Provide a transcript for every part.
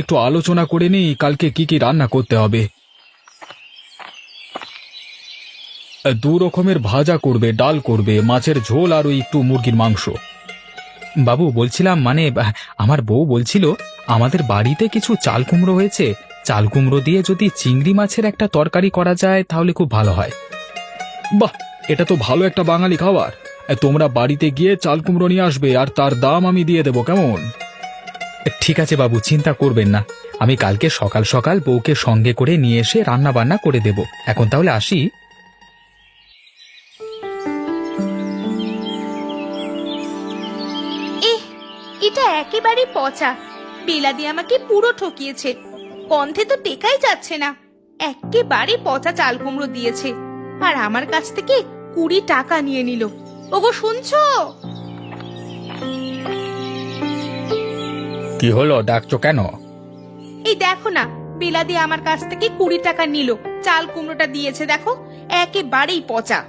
একটু আলোচনা করে নিই কালকে কি কি রান্না করতে হবে। দু রকমের ভাজা করবে, ডাল করবে, মাছের ঝোল আর ওই একটু মুরগির মাংস। বাবু বলছিলাম আমার বউ বলছিল আমাদের বাড়িতে কিছু চাল কুমড়ো হয়েছে, চাল কুমড়ো দিয়ে যদি চিংড়ি মাছের একটা তরকারি করা যায় তাহলে খুব ভালো হয়। বাহ, এটা তো ভালো একটা বাঙালি খাবার। তোমরা বাড়িতে গিয়ে চাল কুমড়ো নিয়ে আসবে আর তার দাম আমি দিয়ে দেবো, কেমন? ঠিক আছে বাবু, চিন্তা করবেন না। আমি কালকে সকাল সকাল বউকে সঙ্গে করে নিয়ে এসে রান্না বান্না করে দেব। এখন তাহলে আসি। এটা একেবারে পচা। বিলাদি আমাকে পুরো ঠকিয়েছে। গন্ধে তো টেকাই যাচ্ছে না। একেবারে পচা চাল কুমড়ো দিয়েছে আর আমার কাছ থেকে 20 টাকা নিয়ে নিল। ওগো শুনছো? কি হলো, ডাকছো কেন? এই দেখো না, বিলাদি আমার কাছ থেকে 20 টাকা নিল। চাল কুমড়োটা দিয়েছে দেখো, একেবারেই পচা।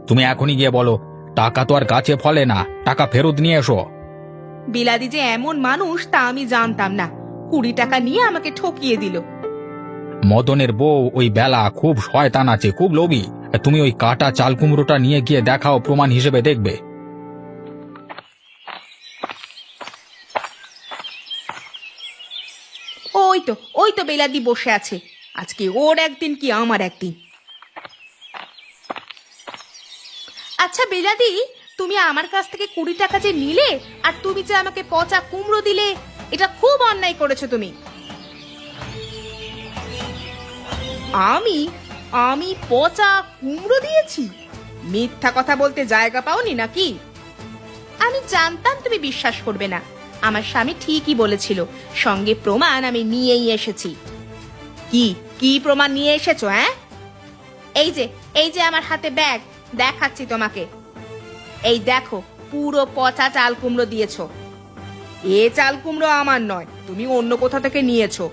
তুমি এখনই গিয়ে বলো টাকা তো আর গাছে ফলে না, টাকা ফেরত নিয়ে এসো। বিলাদি যে এমন মানুষ তা আমি জানতাম না। 20 টাকা নিয়ে আমাকে ঠকিয়ে দিল। মদনের বউ ওই বেলা খুব শয়তান আছে, খুব লোভী। তুমি ওই কাটা চাল কুমড়োটা নিয়ে গিয়ে দেখাও, প্রমাণ হিসেবে দেখবে। ওই তো বিলাদি বসে আছে। আজকে ওর একদিন কি আমার একদিন। আচ্ছা বিলাদি, তুমি আমার কাছ থেকে 20 টাকা যে নিলে আর তুমি যে আমাকে পচা কুমড়ো দিলে, এটা খুব অন্যায় করেছো তুমি। আমি পচা কুমড়ো দিয়েছি? মিথ্যা কথা বলতে জায়গা পাওনি নাকি? আমি জানতাম তুমি বিশ্বাস করবে না। আমার স্বামী ঠিকই বলেছিল, সঙ্গে প্রমাণ আমি নিয়েই এসেছি। কি প্রমাণ নিয়ে এসেছো? হ্যাঁ, এই যে আমার হাতে ব্যাগ, দেখাচ্ছি তোমাকে। এই দেখো, পুরো পচা চাল কুমড়ো দিয়েছো। এ চাল কুমড়ো আমার নয়, তুমি অন্য কোথা থেকে নিয়েছো।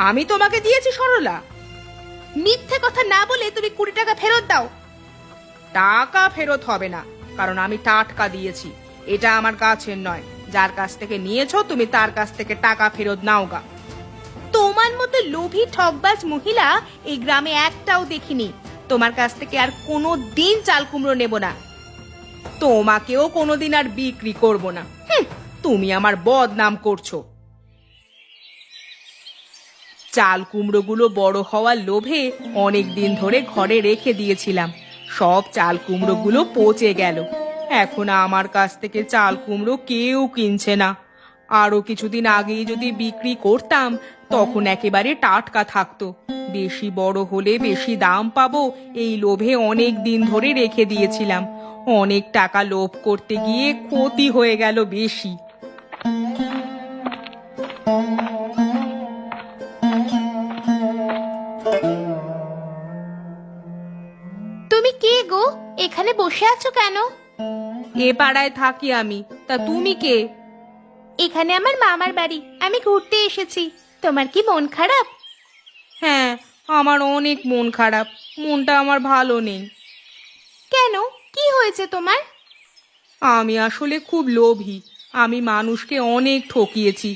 আমি তোমাকে দিয়েছি সরলা। মিথ্যে কথা না বলে তুমি 20 টাকা ফেরত দাও। টাকা ফেরত হবে না, কারণ আমি টাটকা দিয়েছি। এটা আমার গাছের নয়। যার কাছ থেকে নিয়েছো তুমি তার কাছ থেকে টাকা ফেরত নাও গা। তোমার মতো লোভী ঠকবাজ মহিলা এই গ্রামে একটাও দেখিনি। তোমার কাছ থেকে আর কোনো দিন চাল কুমড়ো নেব না। তোমাকেও কোনোদিন আর বিক্রি করব না। তুমি আমার বদনাম করছো। চাল কুমড়োগুলো বড় হওয়ার লোভে অনেক দিন ধরে ঘরে রেখে দিয়েছিলাম। সব চাল কুমড়োগুলো পচে গেল। এখন আমার কাছ থেকে চাল কুমড়ো কেউ কিনছে না। আরো কিছুদিন আগেই যদি বিক্রি করতাম তখন একেবারে টাটকা থাকতো। বেশি বড় হলে বেশি দাম পাবো, এই লোভে অনেক দিন ধরে রেখে দিয়েছিলাম। অনেক টাকা লোভ করতে গিয়ে ক্ষতি হয়ে গেল বেশি। তুমি কে গো? এখানে বসে আছো কেন? এ পাড়ায় থাকি আমি, তা তুমি কে? এখানে আমার মামার বাড়ি, আমি ঘুরতে এসেছি। তোমার কি মন খারাপ? হ্যাঁ, আমার অনেক মন খারাপ। মনটা আমার ভালো নেই। কেন, কি হয়েছে তোমার? আমি আসলে খুব লোভী। আমি মানুষকে অনেক ঠকিয়েছি,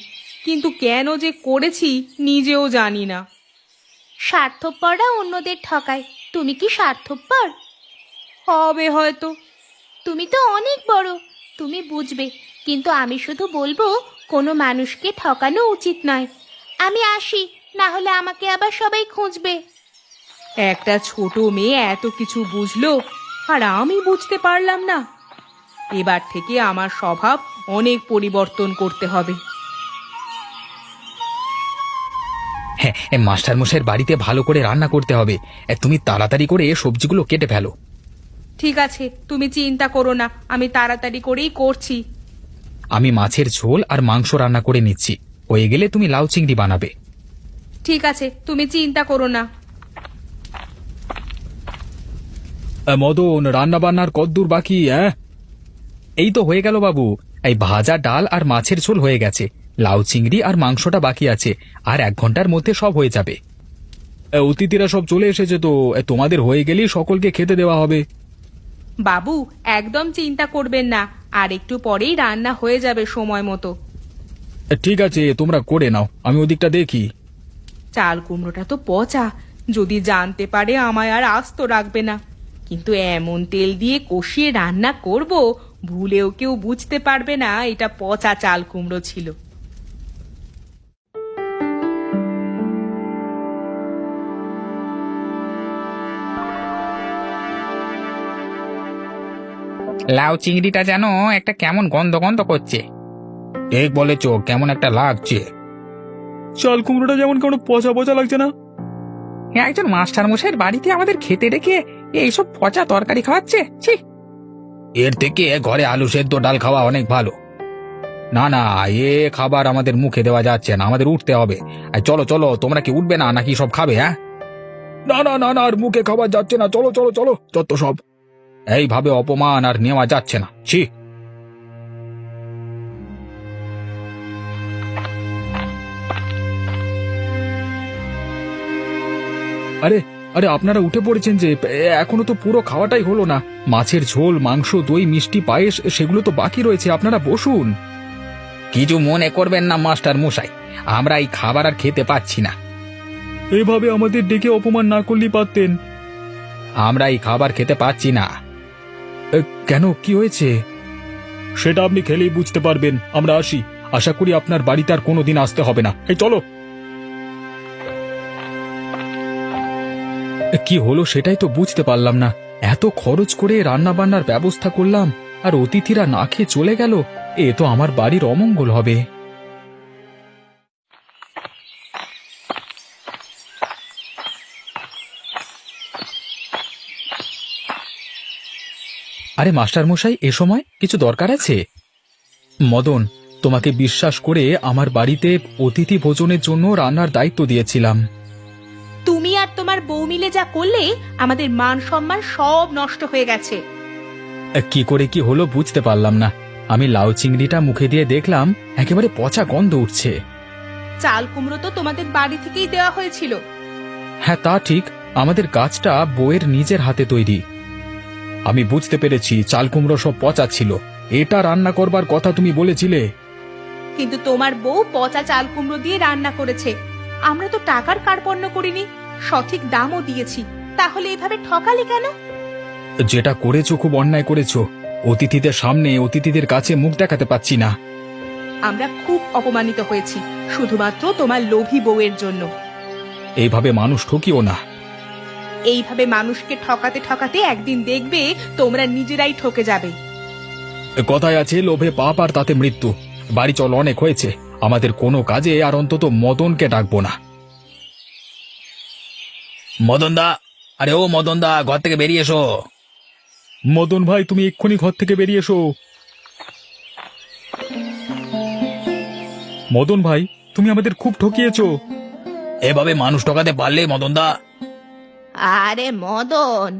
কিন্তু কেন যে করেছি নিজেও জানি না। স্বার্থপররা অন্যদের ঠকায়, তুমি কি স্বার্থপর? হবে হয়তো। তুমি তো অনেক বড়, তুমি বুঝবে। কিন্তু আমি শুধু বলবো, কোনো মানুষকে ঠকানো উচিত নয়। আমি আসি, না হলে আমাকে আবার সবাই খুঁজবে। একটা ছোট মেয়ে এত কিছু বুঝলো আর আমি বুঝতে পারলাম না। এবার থেকে আমার স্বভাব অনেক পরিবর্তন করতে হবে। হ্যাঁ, মাস্টার মশাইয়ের বাড়িতে ভালো করে রান্না করতে হবে। তুমি তাড়াতাড়ি করে সবজিগুলো কেটে ফেলো। ঠিক আছে, তুমি চিন্তা করো না, আমি তাড়াতাড়ি করেই করছি। আমি মাছের ঝোল আর মাংস রান্না করে নিচ্ছি, হয়ে গেলে তুমি লাউ চিংড়ি বানাবে। ঠিক আছে, তুমি চিন্তা করো না। মদন, রান্না বান্নার কদ্দূর বাকি? এই তো হয়ে গেল বাবু। এই ভাজা ডাল আর মাছের ঝোল হয়ে গেছে, লাউ চিংড়ি আর মাংসটা বাকি আছে। আর 1 ঘন্টার মধ্যে সব হয়ে যাবে। অতিথিরা সব চলে এসেছে তো, তোমাদের হয়ে গেলেই সকলকে খেতে দেওয়া হবে। বাবু, একদম চিন্তা করবেন না, আর একটু পরেই রান্না হয়ে যাবে সময় মতো। ঠিক আছে, তোমরা করে নাও, আমি ওদিকটা দেখি। চাল কুমড়োটা তো পচা, যদি জানতে পারে আমায় আর আস্ত রাখবে না। কিন্তু এমন তেল দিয়ে কষিয়ে রান্না করব, ভুলেও কেউ বুঝতে পারবে না এটা পচা চাল কুমড়ো ছিল। লাউ চিংড়িটা যেন একটা কেমন গন্ধ গন্ধ করছে। ঠিক বলেছ, কেমন একটা লাগছে। চাল কুমড়োটা যেমন কেমন পচা পচা লাগছে না? একজন মাস্টার মশাইয়ের বাড়িতে আমাদের খেতে রেখে এইসব পচা তরকারি খাওয়াচ্ছে, ছি। এর থেকে ঘরে আলু সেদ্ধ ডাল খাওয়া অনেক ভালো। না না, এ খাবার আমাদের মুখে দেওয়া যাচ্ছে না, আমাদের উঠতে হবে। চলো চলো, তোমরা কি উঠবে না নাকি সব খাবে? হ্যাঁ, না না না না, আর মুখে খাবার যাচ্ছে না, চলো চলো চলো, যত সব। এইভাবে অপমান আর নেওয়া যাচ্ছে না, ছি। আরে আরে, আপনারা উঠে পড়েছেন যে? এখনো তো পুরো খাওয়াটাই হলো না। মাছের ঝোল, মাংস, দই, মিষ্টি, পায়েস সেগুলো তো বাকি রয়েছে, আপনারা বসুন। কিছু মনে করবেন না মাস্টার মশাই, আমরা এই খাবার আর খেতে পাচ্ছি না। এভাবে আমাদের ডেকে অপমান না করলেই পারতেন। আমরা এই খাবার খেতে পাচ্ছি না। কেন, কি হয়েছে? সেটা আপনি খেলেই বুঝতে পারবেন। আমরা আসি, আশা করি আপনার বাড়িতে আর কোনোদিন আসতে হবে না। এই চলো। কি হলো সেটাই তো বুঝতে পারলাম না। এত খরচ করে রান্না বান্নার ব্যবস্থা করলাম, আর অতিথিরা না খেয়ে চলে গেল। এ তো আমার বাড়ির অমঙ্গল হবে। আরে মাস্টার মশাই, এ সময় কিছু দরকার আছে? মদন, তোমাকে বিশ্বাস করে আমার বাড়িতে অতিথি ভোজনের জন্য রান্নার দায়িত্ব দিয়েছিলাম। তুমি আর তোমার বউ মিলে যা করলে, আমাদের মান সম্মান সব নষ্ট হয়ে গেছে। কি করে কি হলো বুঝতে পারলাম না। আমি লাউ চিংড়িটা মুখে দিয়ে দেখলাম একেবারে পচা গন্ধ উঠছে। চাল কুমড়ো তো তোমাদের বাড়ি থেকেই দেওয়া হয়েছিল। হ্যাঁ, তা ঠিক, আমাদের গাছটা বউয়ের নিজের হাতে তৈরি। আমি বুঝতে পেরেছি চাল কুমড়ো সব পচা ছিল। এটা রান্না করবার কথা তুমি বলেছিলে। কিন্তু তোমার বউ পচা চাল কুমড়ো দিয়ে রান্না করেছে। আমরা তো টাকার কার্পণ্য করিনি, সঠিক দামও দিয়েছি। তাহলে এভাবে ঠকালে কেন? যেটা করেছো খুব অন্যায় করেছো। অতিথিদের সামনে অতিথিদের কাছে মুখ দেখাতে পাচ্ছি না। আমরা খুব অপমানিত হয়েছি, শুধুমাত্র তোমার লোভী বউয়ের জন্য। এইভাবে মানুষ ঠকিও না। এইভাবে মানুষকে ঠকাতে ঠকাতে একদিন দেখবে তোমরা নিজেরাই ঠকে যাবে। কথায় আছে, লোভে পাপ আর তাতে মৃত্যু। বাড়ি চল, অনেক হয়েছে। আমাদের কোনো কাজে আর অন্তত মদনকে ডাকবো না। মদন দা, আরে ও মদন দা, ঘর থেকে বেরিয়ে এসো। মদন ভাই, তুমি এক্ষুনি ঘর থেকে বেরিয়ে এসো। মদন ভাই, তুমি আমাদের খুব ঠকিয়েছো। এভাবে মানুষ ঠকাতে পারলে মদন দা? আরে মদন,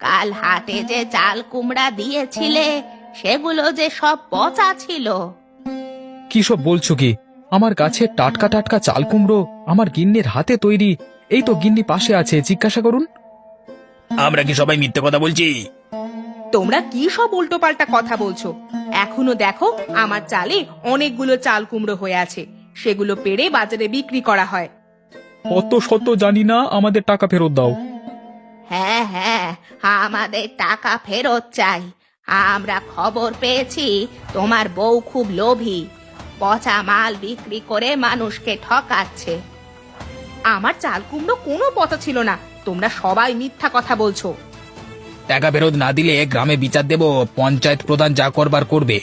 কাল হাটে যে চাল কুমড়া দিয়েছিলে সেগুলো যে সব পচা ছিল। কি সব বলছো কি? আমার কাছে টাটকা টাটকা চাল কুমড়ো আমার গিন্নির হাতে তৈরি। এই তো গিন্নি পাশে আছে, জিজ্ঞাসা করুন। আমরা কি সবাই মিথ্যে কথা বলছি? তোমরা কি সব উল্টোপাল্টা কথা বলছো? এখনো দেখো আমার চালে অনেকগুলো চাল কুমড়ো হয়ে আছে, সেগুলো পেড়ে বাজারে বিক্রি করা হয়। অত শত জানি না, আমাদের টাকা ফেরত দাও। হ্যাঁ হ্যাঁ, আমাদের টাকা ফেরত চাই। আমরা খবর পেয়েছি তোমার বউ খুব লোভী, পচা মাল বিক্রি করে মানুষকে ঠকাচ্ছে। আমার চাল কুমড়ো কোনো পচা ছিল না, তোমরা সবাই মিথ্যা কথা বলছো। টাকা ফেরত না দিলে গ্রামে বিচার দেব, পঞ্চায়েত প্রধান যা করবার করবে।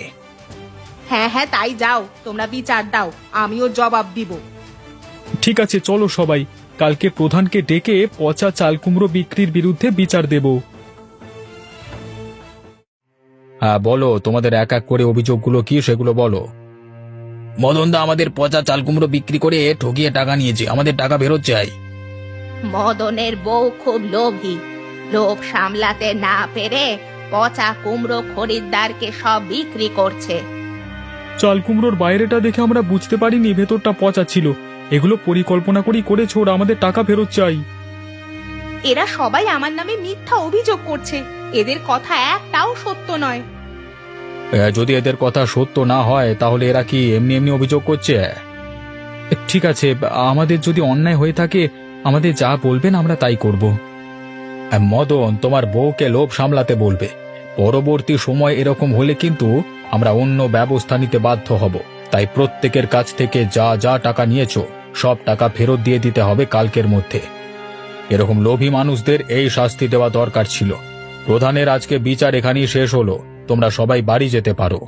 হ্যাঁ হ্যাঁ, তাই যাও, তোমরা বিচার দাও, আমিও জবাব দিব। ঠিক আছে, চলো সবাই, কালকে প্রধানকে ডেকে পচা চাল কুমড়ো বিক্রির বিরুদ্ধে বিচার দেব। হ্যাঁ বলো, তোমাদের এক এক করে অভিযোগগুলো কি সেগুলো বলো। মদন দা আমাদের পচা চাল কুমড়ো বিক্রি করে ঠকিয়ে টাকা নিয়েছে, আমাদের টাকা ফেরত চাই। মদনের বউ খুব লোভী, লোভ সামলাতে না পেরে পচা কুমড়ো খরিদ্দারকে সব বিক্রি করছে। চাল কুমড়োর বাইরেটা দেখে আমরা বুঝতে পারিনি ভেতরটা পচা ছিল। এগুলো পরিকল্পনা করেছো, ওরা আমাদের টাকা ফেরত চাই। এরা সবাই আমার নামে মিথ্যা অভিযোগ করছে, এদের কথা একটাও সত্য নয়। যদি এদের কথা সত্য না হয় তাহলে এরা কি এমনি এমনি অভিযোগ করছে? ঠিক আছে, আমাদের যদি অন্যায় হয়ে থাকে আমাদের যা বলবেন আমরা তাই করব। মদন, তোমার বউকে লোভ সামলাতে বলবে। পরবর্তী সময় এরকম হলে কিন্তু আমরা অন্য ব্যবস্থা নিতে বাধ্য হব। তাই প্রত্যেকের কাছ থেকে যা যা টাকা নিয়েছো সব টাকা ফেরত দিয়ে দিতে হবে কালকের মধ্যে। এরকম লোভী মানুষদের এই শাস্তি দেওয়া দরকার ছিল। প্রধানের আজকে বিচার এখানেই শেষ হলো, তোমরা সবাই বাড়ি যেতে পারো।